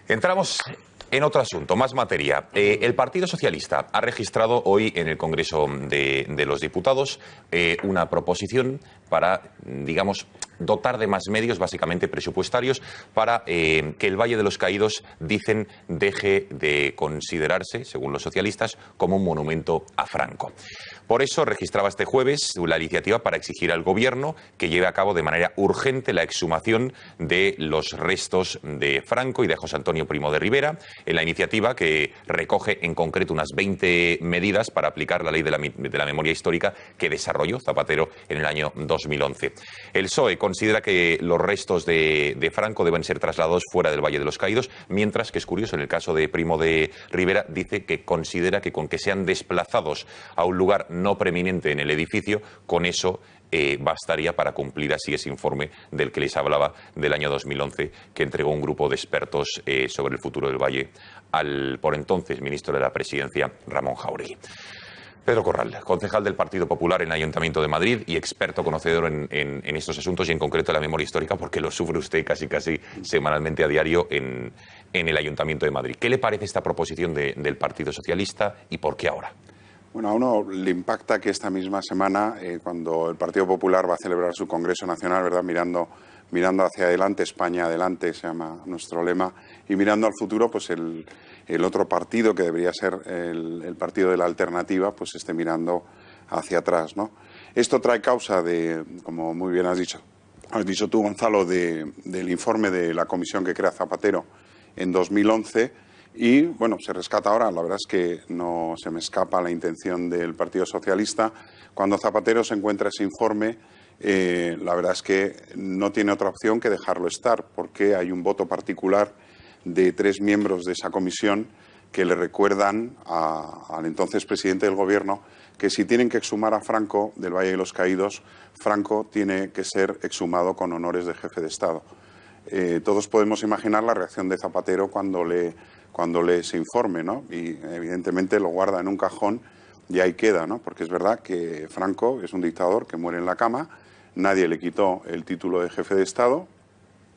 Entramos en otro asunto, más materia. El Partido Socialista ha registrado hoy en el Congreso de los Diputados una proposición para, digamos, dotar de más medios, básicamente presupuestarios, para que el Valle de los Caídos, dicen, deje de considerarse, según los socialistas, como un monumento a Franco. Por eso registraba este jueves la iniciativa para exigir al Gobierno que lleve a cabo de manera urgente la exhumación de los restos de Franco y de José Antonio Primo de Rivera, en la iniciativa que recoge en concreto unas 20 medidas para aplicar la ley de la memoria histórica que desarrolló Zapatero en el año 2011. El PSOE considera que los restos de Franco deben ser trasladados fuera del Valle de los Caídos, mientras que es curioso, en el caso de Primo de Rivera, dice que considera que con que sean desplazados a un lugar no preeminente en el edificio, con eso bastaría para cumplir así ese informe del que les hablaba del año 2011, que entregó un grupo de expertos sobre el futuro del Valle al por entonces ministro de la Presidencia, Ramón Jáuregui. Pedro Corral, concejal del Partido Popular en el Ayuntamiento de Madrid y experto conocedor en estos asuntos y en concreto en la memoria histórica, porque lo sufre usted casi semanalmente a diario en el Ayuntamiento de Madrid. ¿Qué le parece esta proposición del Partido Socialista y por qué ahora? Bueno, a uno le impacta que esta misma semana, cuando el Partido Popular va a celebrar su Congreso Nacional, ¿verdad?, mirando hacia adelante, España adelante, se llama nuestro lema, y mirando al futuro, pues el otro partido, que debería ser el partido de la alternativa, pues esté mirando hacia atrás, ¿no? Esto trae causa de, como muy bien has dicho tú, Gonzalo, del informe de la comisión que crea Zapatero en 2011, y, bueno, se rescata ahora. La verdad es que no se me escapa la intención del Partido Socialista. Cuando Zapatero se encuentra ese informe, la verdad es que no tiene otra opción que dejarlo estar, porque hay un voto particular de 3 miembros de esa comisión que le recuerdan al entonces presidente del Gobierno que si tienen que exhumar a Franco del Valle de los Caídos, Franco tiene que ser exhumado con honores de jefe de Estado. Todos podemos imaginar la reacción de Zapatero cuando lee ese informe, ¿no? Y evidentemente lo guarda en un cajón y ahí queda, ¿no? Porque es verdad que Franco es un dictador que muere en la cama, nadie le quitó el título de jefe de Estado,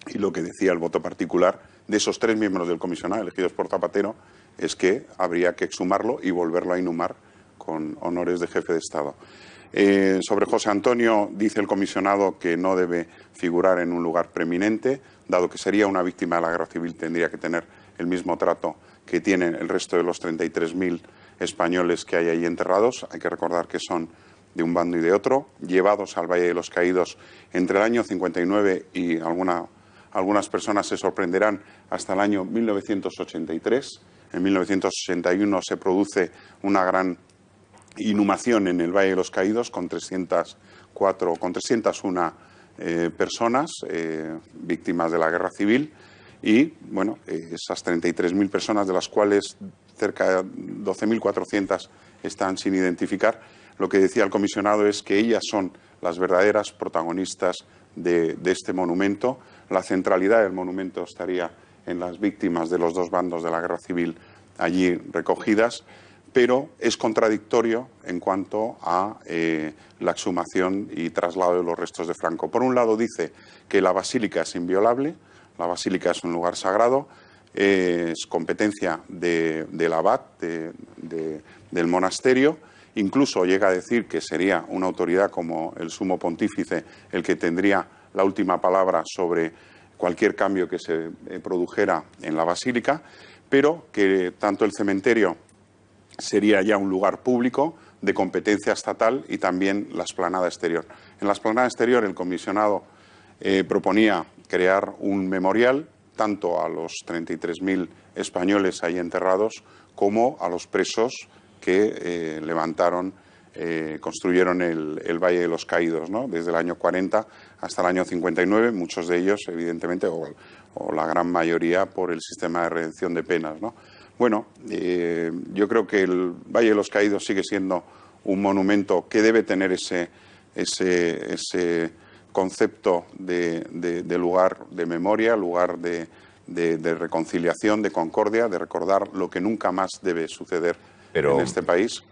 y lo que decía el voto particular de esos 3 miembros del comisionado elegidos por Zapatero es que habría que exhumarlo y volverlo a inhumar con honores de jefe de Estado. Sobre José Antonio, dice el comisionado que no debe figurar en un lugar preeminente, dado que sería una víctima de la guerra civil, tendría que tener el mismo trato que tienen el resto de los 33.000 españoles que hay ahí enterrados. Hay que recordar que son de un bando y de otro, llevados al Valle de los Caídos entre el año 59 y algunas personas se sorprenderán hasta el año 1983. En 1981 se produce una gran inhumación en el Valle de los Caídos con 301 personas víctimas de la guerra civil. Y, bueno, esas 33.000 personas, de las cuales cerca de 12.400 están sin identificar, lo que decía el comisionado es que ellas son las verdaderas protagonistas de este monumento. La centralidad del monumento estaría en las víctimas de los 2 bandos de la guerra civil allí recogidas, pero es contradictorio en cuanto a la exhumación y traslado de los restos de Franco. Por un lado dice que la basílica es inviolable. La basílica es un lugar sagrado, es competencia del abad del monasterio. Incluso llega a decir que sería una autoridad como el sumo pontífice el que tendría la última palabra sobre cualquier cambio que se produjera en la basílica, pero que tanto el cementerio sería ya un lugar público de competencia estatal y también la explanada exterior. En la explanada exterior el comisionado proponía crear un memorial tanto a los 33.000 españoles ahí enterrados como a los presos que construyeron el Valle de los Caídos, ¿no?, desde el año 40 hasta el año 59, muchos de ellos, evidentemente, o la gran mayoría, por el sistema de redención de penas, ¿no? Bueno, yo creo que el Valle de los Caídos sigue siendo un monumento que debe tener ese concepto de lugar de memoria, lugar de reconciliación, de concordia, de recordar lo que nunca más debe suceder en este país.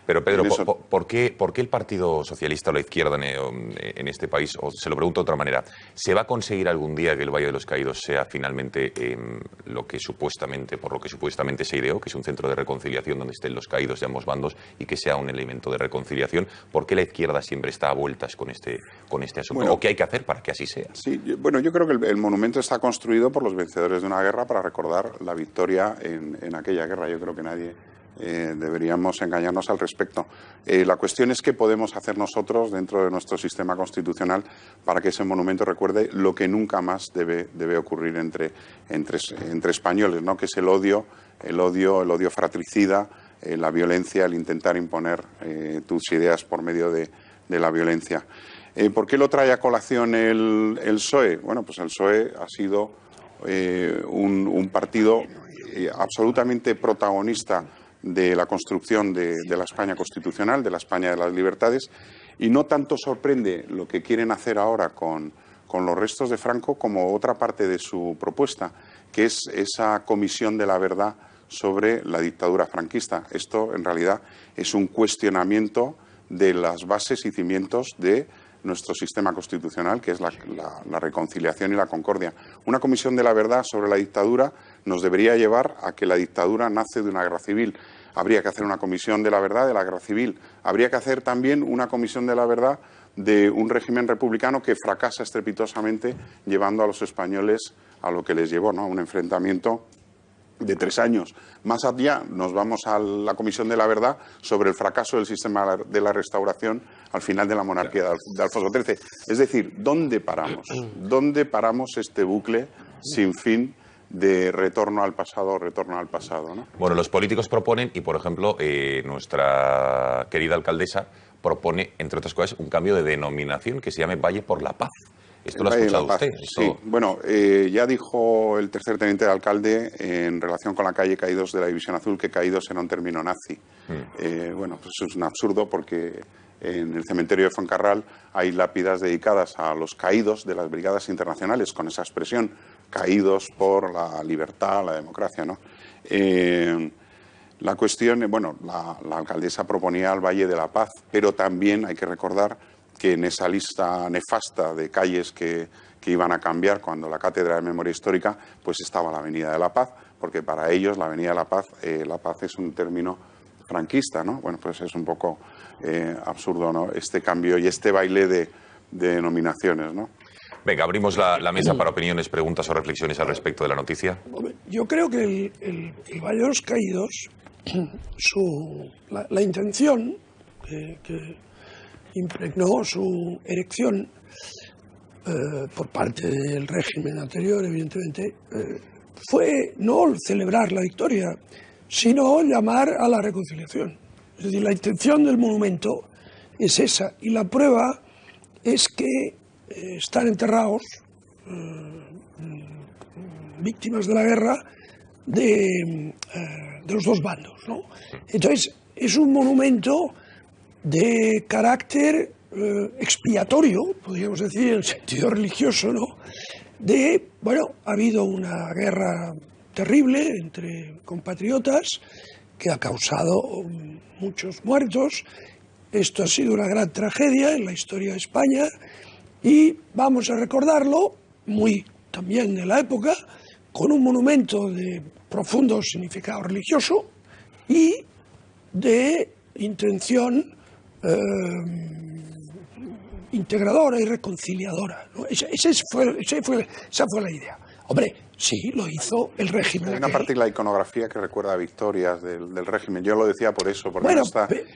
Pero Pedro, ¿por qué el Partido Socialista o la izquierda en este país, o se lo pregunto de otra manera, ¿se va a conseguir algún día que el Valle de los Caídos sea finalmente por lo que supuestamente se ideó, que es un centro de reconciliación donde estén los caídos de ambos bandos y que sea un elemento de reconciliación? ¿Por qué la izquierda siempre está a vueltas con este asunto? Bueno, ¿O qué hay que hacer para que así sea? Sí, yo creo que el monumento está construido por los vencedores de una guerra para recordar la victoria en aquella guerra. Yo creo que nadie deberíamos engañarnos al respecto. La cuestión es qué podemos hacer nosotros dentro de nuestro sistema constitucional para que ese monumento recuerde lo que nunca más debe ocurrir entre españoles, ¿no? Que es el odio fratricida, la violencia, el intentar imponer tus ideas por medio de la violencia. ¿Por qué lo trae a colación el PSOE? Bueno, pues el PSOE ha sido un partido absolutamente protagonista de la construcción de la España constitucional, de la España de las libertades, y no tanto sorprende lo que quieren hacer ahora con los restos de Franco como otra parte de su propuesta, que es esa comisión de la verdad sobre la dictadura franquista. Esto, en realidad, es un cuestionamiento de las bases y cimientos de nuestro sistema constitucional, que es la reconciliación y la concordia. Una comisión de la verdad sobre la dictadura nos debería llevar a que la dictadura nace de una guerra civil. Habría que hacer una comisión de la verdad de la guerra civil. Habría que hacer también una comisión de la verdad de un régimen republicano que fracasa estrepitosamente, llevando a los españoles a lo que les llevó, ¿no? A un enfrentamiento de 3 años. Más allá nos vamos a la Comisión de la Verdad sobre el fracaso del sistema de la restauración al final de la monarquía de Alfonso XIII. Es decir, ¿dónde paramos? ¿Dónde paramos este bucle sin fin de retorno al pasado, ¿no? Bueno, los políticos proponen y, por ejemplo, nuestra querida alcaldesa propone, entre otras cosas, un cambio de denominación que se llame Valle por la Paz. ¿Esto lo ha escuchado usted? Sí, bueno, ya dijo el tercer teniente de alcalde en relación con la calle Caídos de la División Azul que Caídos era un término nazi. Bueno, pues eso es un absurdo porque en el cementerio de Fuencarral hay lápidas dedicadas a los caídos de las brigadas internacionales, con esa expresión, caídos por la libertad, la democracia, ¿no? La cuestión, bueno, la alcaldesa proponía el Valle de la Paz, pero también hay que recordar que en esa lista nefasta de calles que iban a cambiar cuando la Cátedra de Memoria Histórica, pues estaba la Avenida de la Paz, porque para ellos la Avenida de la Paz es un término franquista, ¿no? Bueno, pues es un poco absurdo, ¿no? Este cambio y este baile de denominaciones, ¿no? Venga, abrimos la mesa para opiniones, preguntas o reflexiones al respecto de la noticia. Yo creo que el Valle de los Caídos, la intención que impregnó su erección por parte del régimen anterior, evidentemente, fue no celebrar la victoria, sino llamar a la reconciliación. Es decir, la intención del monumento es esa, y la prueba es que están enterrados víctimas de la guerra de los dos bandos, ¿no? Entonces, es un monumento de carácter expiatorio, podríamos decir, en sentido religioso, ¿no? Ha habido una guerra terrible entre compatriotas que ha causado muchos muertos. Esto ha sido una gran tragedia en la historia de España y vamos a recordarlo, muy también de la época, con un monumento de profundo significado religioso y de intención integradora y reconciliadora, ¿no? Esa fue la idea. Hombre, sí, lo hizo el régimen. Hay una parte de la iconografía que recuerda a victorias del régimen. Yo lo decía por eso, porque bueno,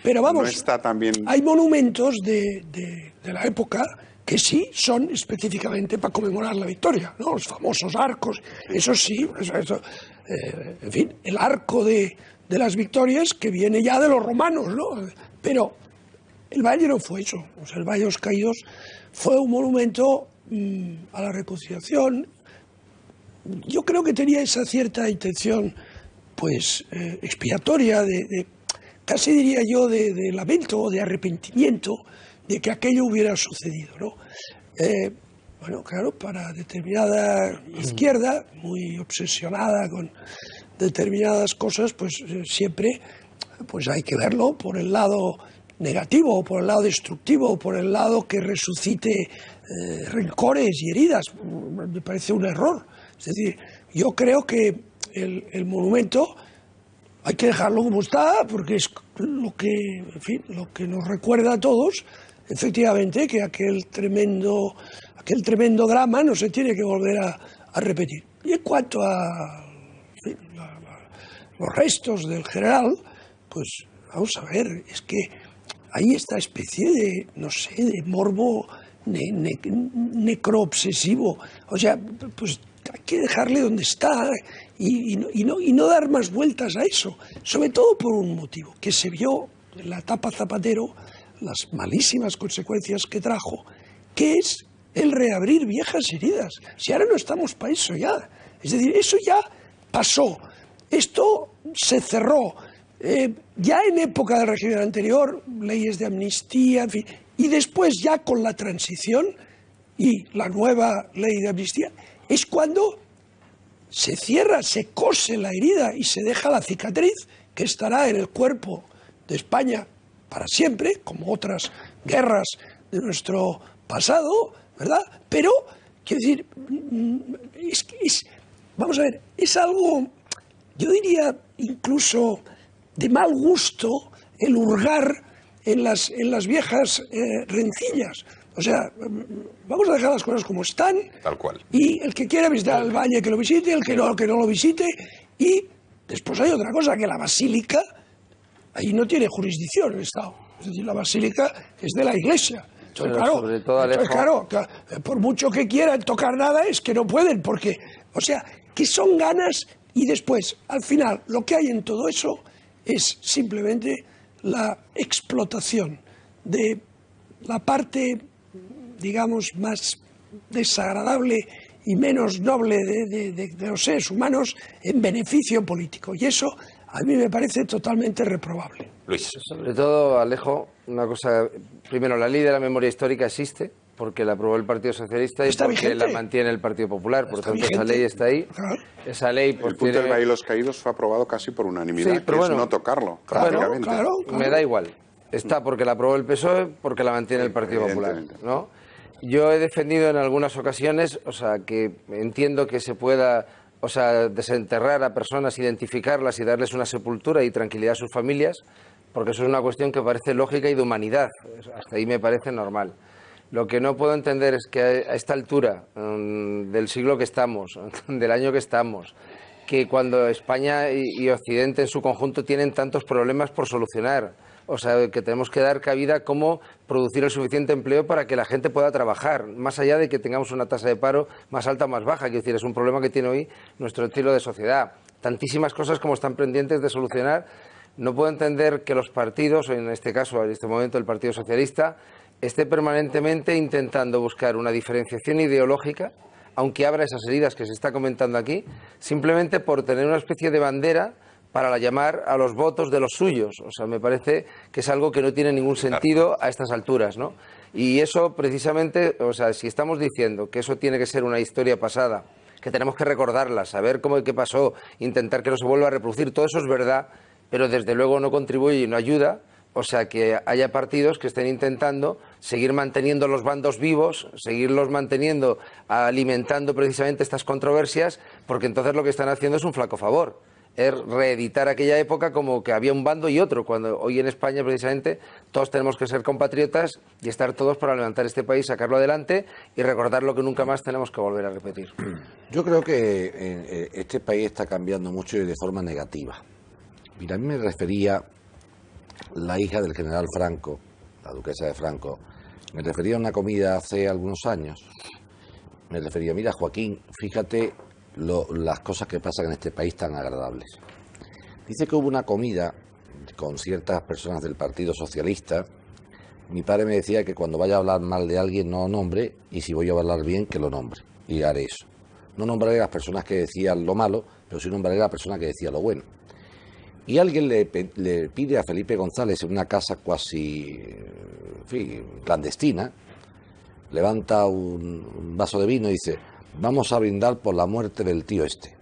pero vamos, no está tan bien. Hay monumentos de la época que sí son específicamente para conmemorar la victoria, ¿no? Los famosos arcos, eso sí, en fin, el arco de las victorias que viene ya de los romanos, ¿no? Pero el Valle no fue eso. O sea, el Valle de los Caídos fue un monumento a la reconciliación. Yo creo que tenía esa cierta intención, pues, expiatoria, casi diría yo, de lamento, de arrepentimiento de que aquello hubiera sucedido, ¿no? Bueno, claro, para determinada izquierda, muy obsesionada con determinadas cosas, pues siempre pues hay que verlo por el lado negativo, por el lado destructivo, por el lado que resucite rencores y heridas. Me parece un error. Es decir, yo creo que el monumento hay que dejarlo como está, porque es lo que, en fin, lo que nos recuerda a todos, efectivamente, que aquel tremendo drama no se tiene que volver a repetir. Y en cuanto a, en fin, los restos del general, pues vamos a ver, es que hay esta especie de, no sé, de morbo necroobsesivo. O sea, pues hay que dejarle donde está y no dar más vueltas a eso, sobre todo por un motivo, que se vio en la etapa Zapatero las malísimas consecuencias que trajo, que es el reabrir viejas heridas. Si ahora no estamos para eso ya, es decir, eso ya pasó, esto se cerró, ya en época del régimen anterior, leyes de amnistía, en fin, y después ya con la transición y la nueva ley de amnistía, es cuando se cierra, se cose la herida y se deja la cicatriz que estará en el cuerpo de España para siempre, como otras guerras de nuestro pasado, ¿verdad? Pero, quiero decir, vamos a ver, es algo, yo diría incluso de mal gusto el hurgar en las viejas rencillas. O sea, vamos a dejar las cosas como están. Tal cual. Y el que quiera visitar el valle que lo visite, el que no lo visite. Y después hay otra cosa, que la basílica, ahí no tiene jurisdicción el Estado. Es decir, la basílica es de la Iglesia. Entonces, claro, sobre todo, Alejo, claro, por mucho que quieran tocar nada, es que no pueden, porque, o sea, que son ganas y después, al final, lo que hay en todo eso es simplemente la explotación de la parte, digamos, más desagradable y menos noble de los seres humanos en beneficio político. Y eso a mí me parece totalmente reprobable. Luis. Sobre todo, Alejo, una cosa, primero, la ley de la memoria histórica existe porque la aprobó el Partido Socialista y ¿Está porque vigente? la mantiene el Partido Popular, por ¿Está tanto esa vigente? ley está ahí. Claro. Esa ley pues El punto del tiene... Valle de los Caídos fue aprobado casi por unanimidad, Sí, pero que bueno, es no tocarlo, Claro, prácticamente. claro. Me da igual. Está porque la aprobó el PSOE, porque la mantiene el Partido Popular, Evidentemente. ¿no? Yo he defendido en algunas ocasiones, o sea, que entiendo que se pueda, o sea, desenterrar a personas, identificarlas y darles una sepultura y tranquilidad a sus familias, porque eso es una cuestión que parece lógica y de humanidad. Hasta ahí me parece normal. Lo que no puedo entender es que a esta altura del siglo que estamos, del año que estamos, que cuando España y Occidente en su conjunto tienen tantos problemas por solucionar, o sea, que tenemos que dar cabida a cómo producir el suficiente empleo para que la gente pueda trabajar, más allá de que tengamos una tasa de paro más alta o más baja, quiero decir, es un problema que tiene hoy nuestro estilo de sociedad. Tantísimas cosas como están pendientes de solucionar. No puedo entender que los partidos, en este caso, en este momento el Partido Socialista, esté permanentemente intentando buscar una diferenciación ideológica, aunque abra esas heridas que se está comentando aquí, simplemente por tener una especie de bandera para llamar a los votos de los suyos. O sea, me parece que es algo que no tiene ningún sentido a estas alturas, ¿no? Y eso precisamente, o sea, si estamos diciendo que eso tiene que ser una historia pasada, que tenemos que recordarla, saber qué pasó, intentar que no se vuelva a reproducir, todo eso es verdad, pero desde luego no contribuye y no ayuda. O sea, que haya partidos que estén intentando seguir manteniendo los bandos vivos, seguirlos manteniendo, alimentando precisamente estas controversias, porque entonces lo que están haciendo es un flaco favor. Es reeditar aquella época como que había un bando y otro, cuando hoy en España precisamente todos tenemos que ser compatriotas y estar todos para levantar este país, sacarlo adelante y recordar lo que nunca más tenemos que volver a repetir. Yo creo que este país está cambiando mucho y de forma negativa. Mira, a mí me refería la hija del general Franco, la duquesa de Franco, me refería a una comida hace algunos años. Me refería, mira Joaquín, fíjate las cosas que pasan en este país tan agradables. Dice que hubo una comida con ciertas personas del Partido Socialista. Mi padre me decía que cuando vaya a hablar mal de alguien no nombre, y si voy a hablar bien que lo nombre, y haré eso. No nombraré a las personas que decían lo malo, pero sí nombraré a la persona que decía lo bueno. Y alguien le pide a Felipe González en una casa casi, en fin, clandestina, levanta un vaso de vino y dice: vamos a brindar por la muerte del tío este,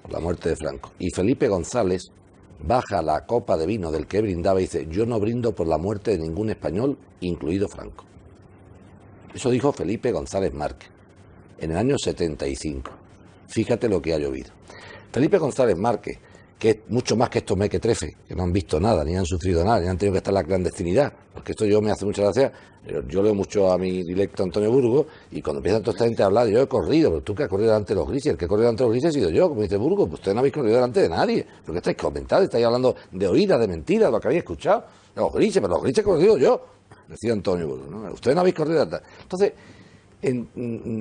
por la muerte de Franco. Y Felipe González baja la copa de vino del que brindaba y dice: yo no brindo por la muerte de ningún español, incluido Franco. Eso dijo Felipe González Márquez en el año 75. Fíjate lo que ha llovido. Felipe González Márquez, que es mucho más que estos mequetrefes, que no han visto nada, ni han sufrido nada, ni han tenido que estar en la clandestinidad, porque esto yo me hace mucha gracia. Yo leo mucho a mi directo Antonio Burgos, y cuando empieza toda esta gente a hablar, yo he corrido, pero tú que has corrido delante de los grises, el que ha corrido delante de los grises he sido yo, como dice Burgos, pues ustedes no habéis corrido delante de nadie, porque estáis comentando, estáis hablando de oídas, de mentiras, lo que habéis escuchado, de los grises, pero los grises he corrido yo, decía Antonio Burgos, ¿no? Ustedes no habéis corrido delante. Entonces,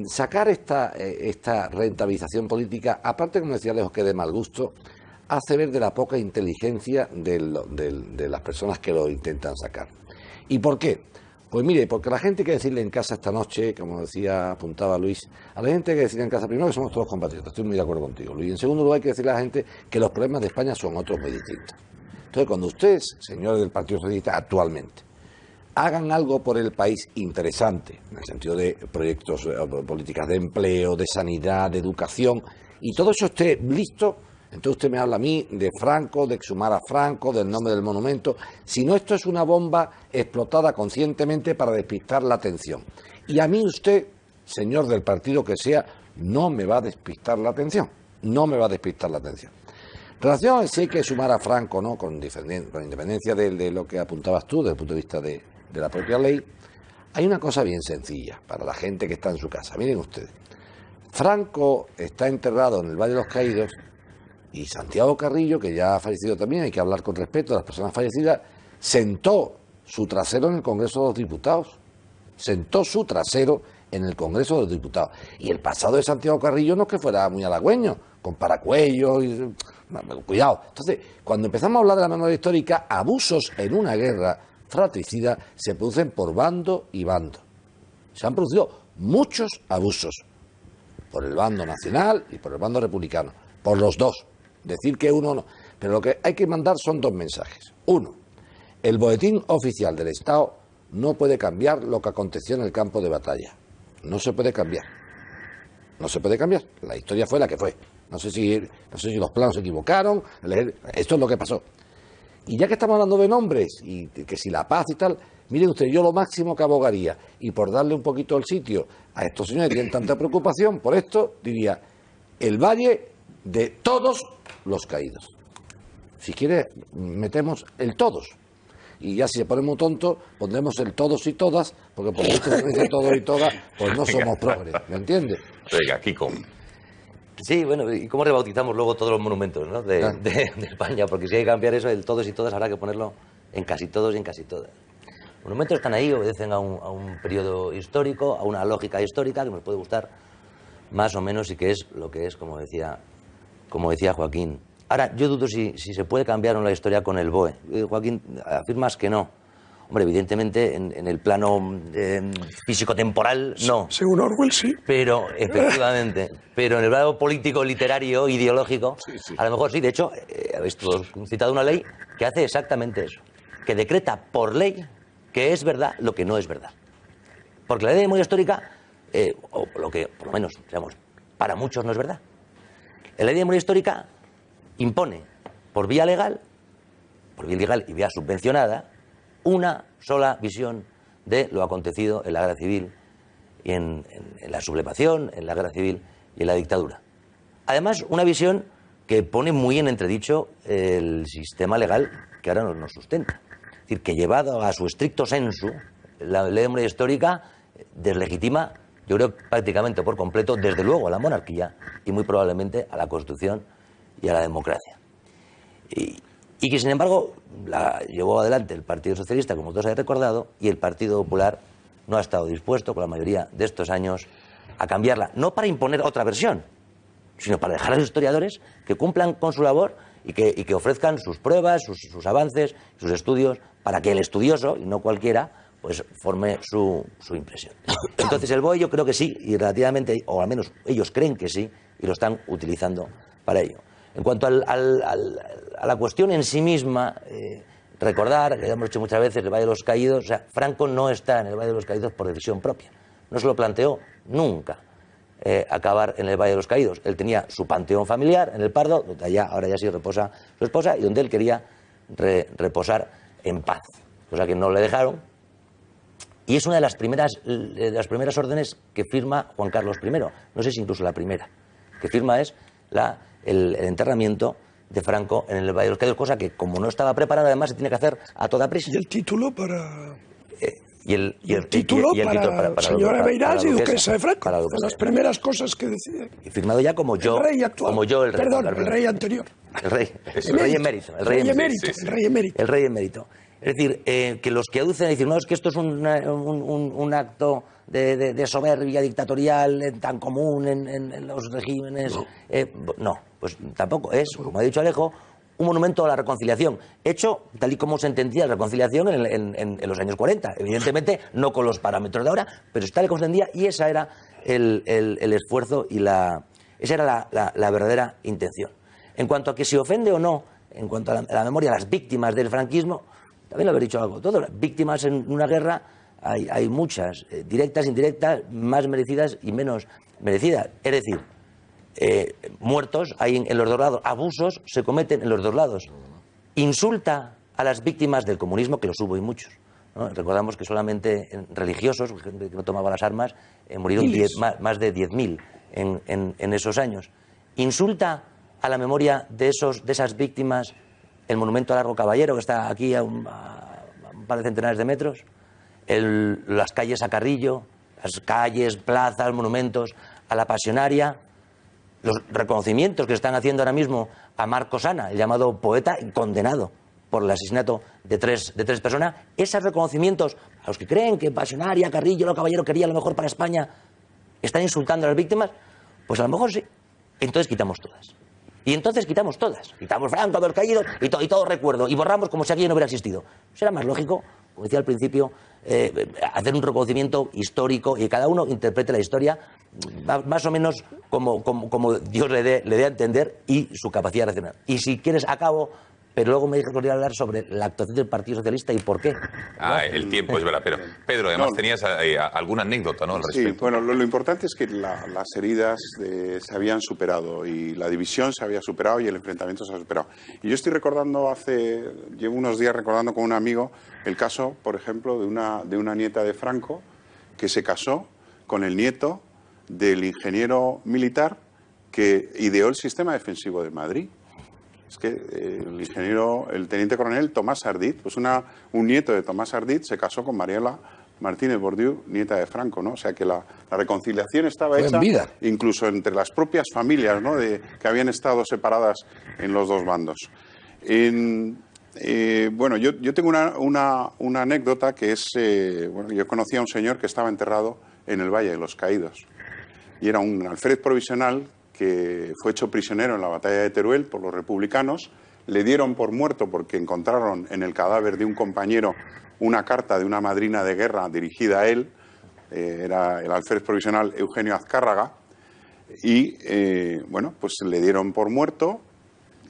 sacar esta rentabilización política, aparte, como decía Lejos, que de mal gusto, hace ver de la poca inteligencia de las personas que lo intentan sacar. ¿Y por qué? Pues mire, porque a la gente hay que decirle en casa esta noche, como decía, apuntaba Luis, a la gente hay que decirle en casa, primero, que somos todos compatriotas, estoy muy de acuerdo contigo, Luis. En segundo lugar, hay que decirle a la gente que los problemas de España son otros muy distintos. Entonces, cuando ustedes, señores del Partido Socialista, actualmente, hagan algo por el país interesante, en el sentido de proyectos, políticas de empleo, de sanidad, de educación, y todo eso esté listo, entonces usted me habla a mí de Franco, de exhumar a Franco, del nombre del monumento. Si no, esto es una bomba explotada conscientemente para despistar la atención. Y a mí usted, señor del partido que sea, no me va a despistar la atención. No me va a despistar la atención. En relación a si hay que sumar a Franco, ¿no?, con independencia de lo que apuntabas tú, desde el punto de vista de la propia ley, hay una cosa bien sencilla para la gente que está en su casa. Miren ustedes, Franco está enterrado en el Valle de los Caídos, y Santiago Carrillo, que ya ha fallecido también, hay que hablar con respeto a las personas fallecidas, sentó su trasero en el Congreso de los Diputados. Sentó su trasero en el Congreso de los Diputados. Y el pasado de Santiago Carrillo no es que fuera muy halagüeño, con paracuellos y... Cuidado. Entonces, cuando empezamos a hablar de la memoria histórica, abusos en una guerra fratricida se producen por bando y bando. Se han producido muchos abusos, por el bando nacional y por el bando republicano, por los dos. Decir que uno no. Pero lo que hay que mandar son dos mensajes. Uno, el boletín oficial del Estado no puede cambiar lo que aconteció en el campo de batalla. No se puede cambiar. No se puede cambiar. La historia fue la que fue. No sé si los planos se equivocaron. Esto es lo que pasó. Y ya que estamos hablando de nombres, y que si la paz y tal, miren ustedes, yo lo máximo que abogaría, y por darle un poquito el sitio a estos señores que tienen tanta preocupación por esto, diría, el Valle de todos los caídos. Si quiere, metemos el todos. Y ya si se pone muy tonto, pondremos el todos y todas, porque por esto se dice todos y todas, pues no somos progres, ¿me entiendes? Venga, Kiko. Sí, bueno, ¿y cómo rebautizamos luego todos los monumentos, ¿no?, de España? Porque si hay que cambiar eso, el todos y todas, habrá que ponerlo en casi todos y en casi todas. Los monumentos están ahí, obedecen a un periodo histórico, a una lógica histórica que nos puede gustar más o menos, y que es lo que es, como decía Joaquín. Ahora, yo dudo si se puede cambiar la historia con el BOE. Joaquín, afirmas que no. Hombre, evidentemente, en el plano físico-temporal, no. Según Orwell, sí. Pero, efectivamente, pero en el plano político, literario, ideológico, sí. A lo mejor sí. De hecho, habéis todos citado una ley que hace exactamente eso. Que decreta por ley que es verdad lo que no es verdad. Porque la ley de memoria histórica, o lo que, por lo menos, digamos, para muchos no es verdad. La ley de memoria histórica impone, por vía legal y vía subvencionada, una sola visión de lo acontecido en la guerra civil y en la sublevación, en la guerra civil y en la dictadura. Además, una visión que pone muy en entredicho el sistema legal que ahora nos sustenta. Es decir, que llevado a su estricto sensu, la ley de memoria histórica deslegitima, yo creo, prácticamente por completo, desde luego a la monarquía y muy probablemente a la Constitución y a la democracia. Y que, sin embargo, la llevó adelante el Partido Socialista, como todos habéis recordado, y el Partido Popular no ha estado dispuesto, con la mayoría de estos años, a cambiarla. No para imponer otra versión, sino para dejar a los historiadores que cumplan con su labor y que ofrezcan sus pruebas, sus avances, sus estudios, para que el estudioso, y no cualquiera, pues forme su impresión. Entonces, el BOE yo creo que sí, y relativamente, o al menos ellos creen que sí, y lo están utilizando para ello. En cuanto a la cuestión en sí misma, recordar, que ya hemos dicho muchas veces, el Valle de los Caídos, o sea, Franco no está en el Valle de los Caídos por decisión propia. No se lo planteó nunca. acabar en el Valle de los Caídos. Él tenía su panteón familiar en el Pardo, donde ahora ya sí reposa su esposa, y donde él quería reposar en paz, cosa que no le dejaron. Y es una de las primeras órdenes que firma Juan Carlos I, no sé si incluso la primera, que firma es el enterramiento de Franco en el Valle de los Caídos, cosa que como no estaba preparada además se tiene que hacer a toda prisa. Y el título para... el título para señora Beirás y duquesa de Franco. Para de las primeras cosas que decía. Y firmado ya como yo, el rey actual. Como yo, el rey. Perdón, el rey anterior. El rey emérito. El rey emérito. El rey emérito. Es decir, que los que aducen dicen, no, es que esto es un acto de soberbia dictatorial tan común en los regímenes. No, pues tampoco es, como ha dicho Alejo, un monumento a la reconciliación, hecho tal y como se entendía la reconciliación en los años 40. Evidentemente, no con los parámetros de ahora, pero tal y como se entendía, y esa era el esfuerzo y esa era la verdadera intención. En cuanto a que se ofende o no, en cuanto a la memoria de las víctimas del franquismo, también lo habéis dicho algo. Todas las víctimas en una guerra hay muchas, directas, indirectas, más merecidas y menos merecidas. Es decir, muertos hay en los dos lados, abusos se cometen en los dos lados. Insulta a las víctimas del comunismo, que los hubo y muchos, ¿no? Recordamos que solamente religiosos, gente que no tomaba las armas, murieron más de 10.000 en esos años. Insulta a la memoria de esas víctimas el monumento a Largo Caballero, que está aquí a un par de centenares de metros, las calles a Carrillo, las calles, plazas, monumentos a la Pasionaria, los reconocimientos que se están haciendo ahora mismo a Marcos Ana, el llamado poeta condenado por el asesinato de tres personas. Esos reconocimientos, a los que creen que Pasionaria, Carrillo, Largo Caballero quería lo mejor para España, están insultando a las víctimas, pues a lo mejor sí. Entonces quitamos todas. Y entonces quitamos todas. Quitamos Franco, los caídos y todo recuerdo. Y borramos como si aquello no hubiera existido. Será más lógico, como decía al principio, hacer un reconocimiento histórico y que cada uno interprete la historia más o menos como Dios le dé a entender y su capacidad racional. Y si quieres, acabo, pero luego me quería hablar sobre la actuación del Partido Socialista y por qué. El tiempo es verdad, pero Pedro, además tenías alguna anécdota, ¿no? Al respecto. Sí, bueno, lo importante es que las heridas se habían superado y la división se había superado y el enfrentamiento se ha superado. Y yo estoy recordando llevo unos días recordando con un amigo el caso, por ejemplo, de una nieta de Franco que se casó con el nieto del ingeniero militar que ideó el sistema defensivo de Madrid. Es que el teniente coronel Tomás Ardit, pues un nieto de Tomás Ardit se casó con Mariela Martínez Bordiú, nieta de Franco, ¿no? O sea que la reconciliación estaba hecha incluso entre las propias familias, ¿no? Que habían estado separadas en los dos bandos. Bueno, yo tengo una anécdota que es, bueno, yo conocí a un señor que estaba enterrado en el Valle de los Caídos y era un alférez provisional que fue hecho prisionero en la batalla de Teruel por los republicanos. Le dieron por muerto porque encontraron en el cadáver de un compañero una carta de una madrina de guerra dirigida a él. Era el alférez provisional Eugenio Azcárraga. Y, bueno, pues le dieron por muerto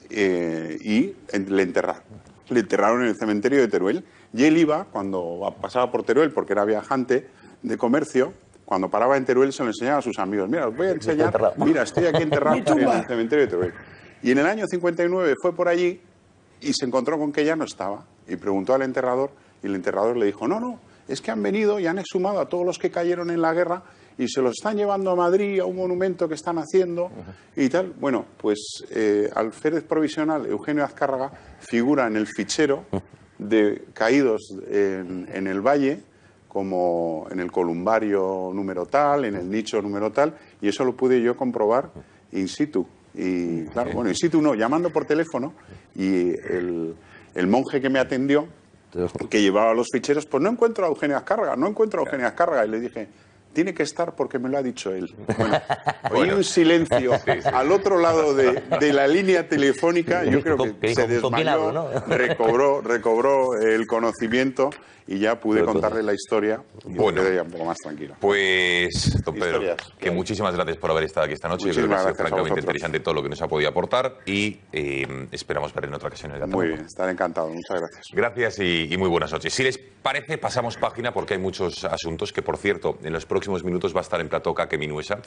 y le enterraron. Le enterraron en el cementerio de Teruel. Y él iba, cuando pasaba por Teruel, porque era viajante de comercio, cuando paraba en Teruel se lo enseñaba a sus amigos. Mira, os voy a enseñar, mira, estoy aquí enterrado en el cementerio de Teruel. Y en el año 59 fue por allí y se encontró con que ya no estaba. Y preguntó al enterrador y el enterrador le dijo, no, es que han venido y han exhumado a todos los que cayeron en la guerra y se los están llevando a Madrid a un monumento que están haciendo y tal. Bueno, pues alférez provisional Eugenio Azcárraga figura en el fichero de caídos en el Valle, como en el columbario número tal, en el nicho número tal, y eso lo pude yo comprobar in situ. Y claro, bueno, in situ no, llamando por teléfono, y el monje que me atendió, que llevaba los ficheros, pues no encuentro a Eugenio Azcárraga, y le dije, tiene que estar porque me lo ha dicho él. Bueno, oí un silencio al otro lado de la línea telefónica, yo creo que se desmayó, ¿no? recobró el conocimiento y ya pude contarle la historia y quedé ya un poco más tranquilo. Pues, don Pedro, que muchísimas gracias por haber estado aquí esta noche. Creo que ha sido francamente interesante todo lo que nos ha podido aportar y esperamos verle en otra ocasión. Muy bien, estaré encantado. Muchas gracias. Gracias y muy buenas noches. Si les parece, pasamos página porque hay muchos asuntos que, por cierto, en los próximos minutos va a estar en plató Kake Minuesa.